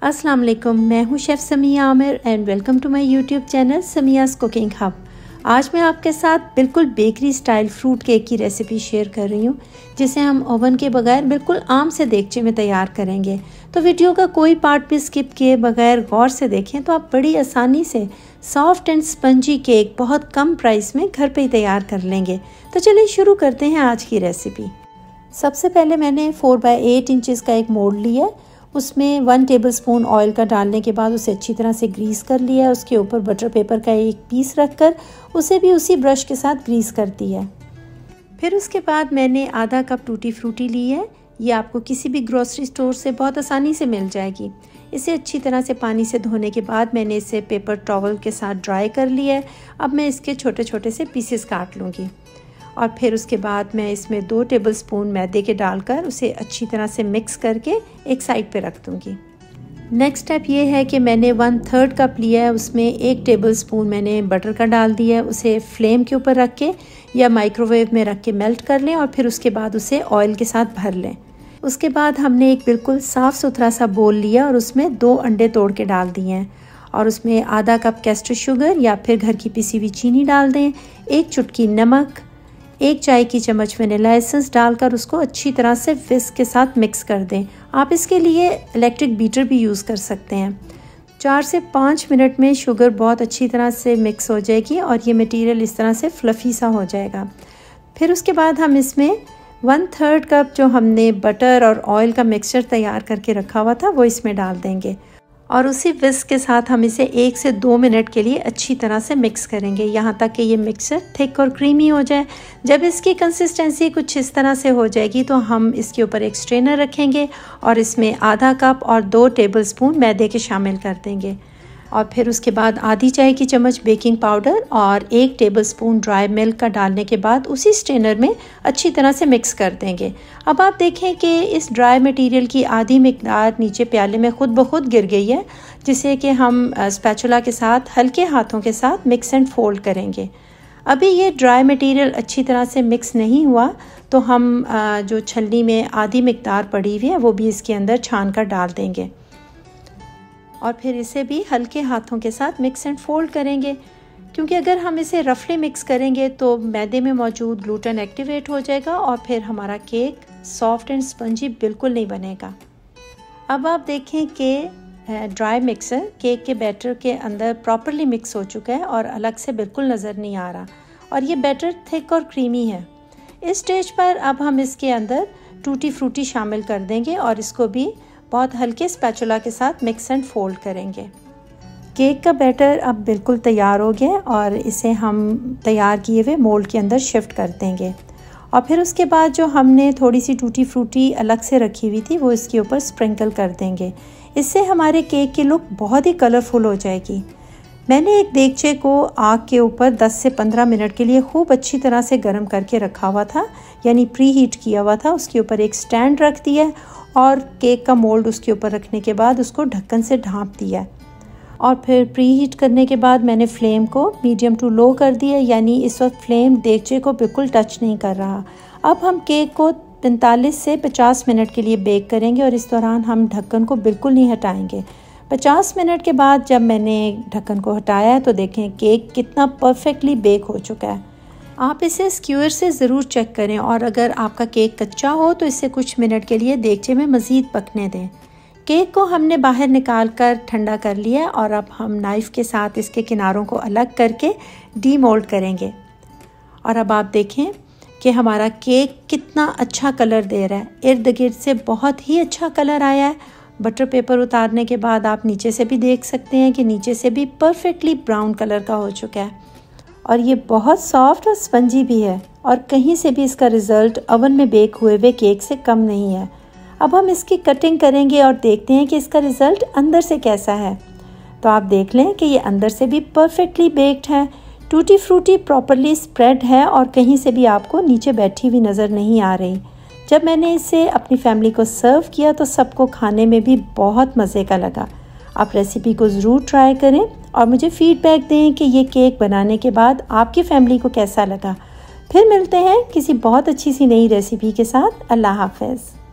अस्सलाम वालेकुम, मैं हूं chef Samia Aamir and welcome to my YouTube channel Samia's cooking hub. आज मैं आपके साथ बिल्कुल बेकरी स्टाइल फ्रूट केक की रेसिपी शेयर कर रही हूं, जिसे हम ओवन के बगैर बिल्कुल आम से देगचे में तैयार करेंगे। तो वीडियो का कोई पार्ट भी स्किप किए बगैर गौर से देखें तो आप बड़ी आसानी से सॉफ्ट एंड स्पंजी केक बहुत कम प्राइस में घर पर ही तैयार कर लेंगे। तो चलिए शुरू करते हैं आज की रेसिपी। सबसे पहले मैंने 4x8 इंचज़ का एक मोल्ड लिया, उसमें 1 टेबलस्पून ऑयल का डालने के बाद उसे अच्छी तरह से ग्रीस कर लिया। उसके ऊपर बटर पेपर का एक पीस रखकर उसे भी उसी ब्रश के साथ ग्रीस कर दिया। फिर उसके बाद मैंने आधा कप टूटी फ्रूटी ली है। ये आपको किसी भी ग्रोसरी स्टोर से बहुत आसानी से मिल जाएगी। इसे अच्छी तरह से पानी से धोने के बाद मैंने इसे पेपर टॉवल के साथ ड्राई कर लिया है। अब मैं इसके छोटे छोटे से पीसेस काट लूँगी और फिर उसके बाद मैं इसमें 2 टेबलस्पून मैदे के डालकर उसे अच्छी तरह से मिक्स करके एक साइड पे रख दूँगी। नेक्स्ट स्टेप ये है कि मैंने 1/3 कप लिया है, उसमें 1 टेबलस्पून मैंने बटर का डाल दिया है। उसे फ्लेम के ऊपर रख के या माइक्रोवेव में रख के मेल्ट कर लें और फिर उसके बाद उसे ऑयल के साथ भर लें। उसके बाद हमने एक बिल्कुल साफ़ सुथरा सा बोल लिया और उसमें 2 अंडे तोड़ के डाल दिए हैं और उसमें आधा कप कैस्टर शुगर या फिर घर की पिसी हुई चीनी डाल दें, 1 चुटकी नमक, 1 चाय की चम्मच वनीला एसेंस डालकर उसको अच्छी तरह से विस्क के साथ मिक्स कर दें। आप इसके लिए इलेक्ट्रिक बीटर भी यूज़ कर सकते हैं। 4 से 5 मिनट में शुगर बहुत अच्छी तरह से मिक्स हो जाएगी और ये मटेरियल इस तरह से फ्लफ़ी सा हो जाएगा। फिर उसके बाद हम इसमें 1/3 कप जो हमने बटर और ऑयल का मिक्सचर तैयार करके रखा हुआ था वो इसमें डाल देंगे और उसी विस्क के साथ हम इसे 1 से 2 मिनट के लिए अच्छी तरह से मिक्स करेंगे, यहाँ तक कि ये मिक्सचर थिक और क्रीमी हो जाए। जब इसकी कंसिस्टेंसी कुछ इस तरह से हो जाएगी तो हम इसके ऊपर एक स्ट्रेनर रखेंगे और इसमें आधा कप और 2 टेबलस्पून मैदे के शामिल कर देंगे और फिर उसके बाद आधी चाय की चम्मच बेकिंग पाउडर और 1 टेबलस्पून ड्राई मिल्क का डालने के बाद उसी स्ट्रेनर में अच्छी तरह से मिक्स कर देंगे। अब आप देखें कि इस ड्राई मटेरियल की आधी मिकदार नीचे प्याले में खुद ब खुद गिर गई है, जिसे कि हम स्पैचुला के साथ हल्के हाथों के साथ मिक्स एंड फोल्ड करेंगे। अभी ये ड्राई मटेरियल अच्छी तरह से मिक्स नहीं हुआ तो हम जो छलनी में आधी मिकदार पड़ी हुई है वो भी इसके अंदर छान कर डाल देंगे और फिर इसे भी हल्के हाथों के साथ मिक्स एंड फोल्ड करेंगे, क्योंकि अगर हम इसे रफली मिक्स करेंगे तो मैदे में मौजूद ग्लूटेन एक्टिवेट हो जाएगा और फिर हमारा केक सॉफ्ट एंड स्पंजी बिल्कुल नहीं बनेगा। अब आप देखें कि ड्राई मिक्सर केक के बैटर के अंदर प्रॉपरली मिक्स हो चुका है और अलग से बिल्कुल नज़र नहीं आ रहा और ये बैटर थिक और क्रीमी है। इस स्टेज पर अब हम इसके अंदर टूटी फ्रूटी शामिल कर देंगे और इसको भी बहुत हल्के स्पैचुला के साथ मिक्स एंड फोल्ड करेंगे। केक का बैटर अब बिल्कुल तैयार हो गया और इसे हम तैयार किए हुए मोल्ड के अंदर शिफ्ट कर देंगे और फिर उसके बाद जो हमने थोड़ी सी टूटी फ्रूटी अलग से रखी हुई थी वो इसके ऊपर स्प्रिंकल कर देंगे। इससे हमारे केक की लुक बहुत ही कलरफुल हो जाएगी। मैंने एक देगचे को आग के ऊपर 10 से 15 मिनट के लिए खूब अच्छी तरह से गर्म करके रखा हुआ था, यानी प्री हीट किया हुआ था। उसके ऊपर एक स्टैंड रख दिया और केक का मोल्ड उसके ऊपर रखने के बाद उसको ढक्कन से ढाँप दिया और फिर प्री हीट करने के बाद मैंने फ्लेम को मीडियम टू लो कर दिया, यानी इस वक्त फ्लेम देगचे को बिल्कुल टच नहीं कर रहा। अब हम केक को 45 से 50 मिनट के लिए बेक करेंगे और इस दौरान हम ढक्कन को बिल्कुल नहीं हटाएंगे। 50 मिनट के बाद जब मैंने ढक्कन को हटाया तो देखें केक कितना परफेक्टली बेक हो चुका है। आप इसे स्क्यूअर से ज़रूर चेक करें और अगर आपका केक कच्चा हो तो इसे कुछ मिनट के लिए देगचे में मज़ीद पकने दें। केक को हमने बाहर निकाल कर ठंडा कर लिया और अब हम नाइफ़ के साथ इसके किनारों को अलग करके डीमोल्ड करेंगे और अब आप देखें कि हमारा केक कितना अच्छा कलर दे रहा है। इर्द गिर्द से बहुत ही अच्छा कलर आया है। बटर पेपर उतारने के बाद आप नीचे से भी देख सकते हैं कि नीचे से भी परफेक्टली ब्राउन कलर का हो चुका है और ये बहुत सॉफ्ट और स्पंजी भी है और कहीं से भी इसका रिज़ल्ट ओवन में बेक हुए हुए केक से कम नहीं है। अब हम इसकी कटिंग करेंगे और देखते हैं कि इसका रिज़ल्ट अंदर से कैसा है। तो आप देख लें कि ये अंदर से भी परफेक्टली बेक्ड है, टूटी फ्रूटी प्रॉपरली स्प्रेड है और कहीं से भी आपको नीचे बैठी हुई नज़र नहीं आ रही। जब मैंने इसे अपनी फैमिली को सर्व किया तो सबको खाने में भी बहुत मज़े का लगा। आप रेसिपी को ज़रूर ट्राई करें और मुझे फ़ीडबैक दें कि ये केक बनाने के बाद आपकी फैमिली को कैसा लगा। फिर मिलते हैं किसी बहुत अच्छी सी नई रेसिपी के साथ। अल्लाह हाफ़िज़।